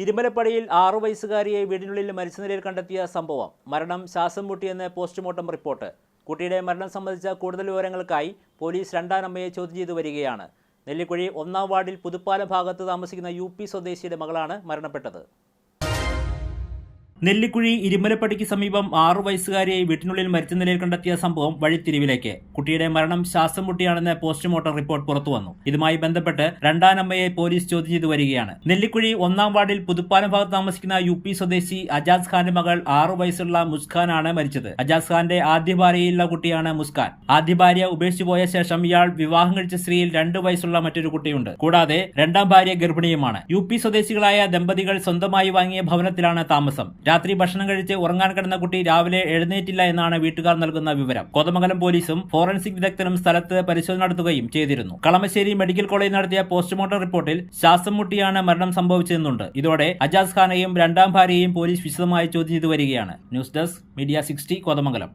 ഇരുമലപ്പടിയിൽ 6 വയസ്സുകാരിയെ വീടിനുള്ളിൽ മരിച്ച നിലയിൽ കണ്ടെത്തിയ സംഭവം. മരണം ശ്വാസം മുട്ടിയെന്ന് പോസ്റ്റ്മോർട്ടം റിപ്പോർട്ട്. കുട്ടിയുടെ മരണം സംബന്ധിച്ച കൂടുതൽ വിവരങ്ങൾക്കായി പോലീസ് രണ്ടാനമ്മയെ ചോദ്യം ചെയ്തു വരികയാണ്. നെല്ലിക്കുഴി 1-ാം വാർഡിൽ പുതുപ്പാലം ഭാഗത്ത് താമസിക്കുന്ന UP സ്വദേശിയുടെ മകളാണ് മരണപ്പെട്ടത്. നെല്ലിക്കുഴി ഇരുമലപ്പടിക്ക് സമീപം 6 വയസ്സുകാരിയെ വീട്ടിനുള്ളിൽ മരിച്ച നിലയിൽ കണ്ടെത്തിയ സംഭവം വഴിത്തിരിവിലേക്ക്. കുട്ടിയുടെ മരണം ശ്വാസം മുട്ടിയാണെന്ന് പോസ്റ്റ്മോർട്ടം റിപ്പോർട്ട് പുറത്തുവന്നു. ഇതുമായി ബന്ധപ്പെട്ട് രണ്ടാനമ്മയെ പോലീസ് ചോദ്യം ചെയ്തു വരികയാണ്. നെല്ലിക്കുഴി 1-ാം വാർഡിൽ പുതുപ്പാലം ഭാഗത്ത് താമസിക്കുന്ന UP സ്വദേശി അജാസ് ഖാന്റെ മകൾ 6 വയസ്സുള്ള മുസ്കാനാണ് മരിച്ചത്. അജാസ് ഖാന്റെ ആദ്യ ഭാര്യയുള്ള കുട്ടിയാണ് മുസ്കാൻ. ആദ്യ ഭാര്യ ഉപേക്ഷിച്ചു പോയ ശേഷം ഇയാൾ വിവാഹം കഴിച്ച സ്ത്രീയിൽ 2 വയസ്സുള്ള മറ്റൊരു കുട്ടിയുണ്ട്. കൂടാതെ 2-ാം ഭാര്യ ഗർഭിണിയുമാണ്. UP സ്വദേശികളായ ദമ്പതികൾ സ്വന്തമായി വാങ്ങിയ ഭവനത്തിലാണ് താമസം. രാത്രി ഭക്ഷണം കഴിച്ച് ഉറങ്ങാൻ കിടന്ന കുട്ടി രാവിലെ എഴുന്നേറ്റില്ല എന്നാണ് വീട്ടുകാർ നൽകുന്ന വിവരം. കോതമംഗലം പോലീസും ഫോറൻസിക് വിദഗ്ധരും സ്ഥലത്ത് പരിശോധന നടത്തുകയും ചെയ്തിരുന്നു. കളമശ്ശേരി മെഡിക്കൽ കോളേജിൽ നടത്തിയ പോസ്റ്റ്മോർട്ടം റിപ്പോർട്ടിൽ ശ്വാസം മുട്ടിയാണ് മരണം സംഭവിച്ചതെന്നുണ്ട്. ഇതോടെ അജാസ് ഖാനെയും 2-ാം ഭാര്യയെയും പോലീസ് വിശദമായി ചോദ്യം ചെയ്തു വരികയാണ്. News desk media 60 Kothamangalam.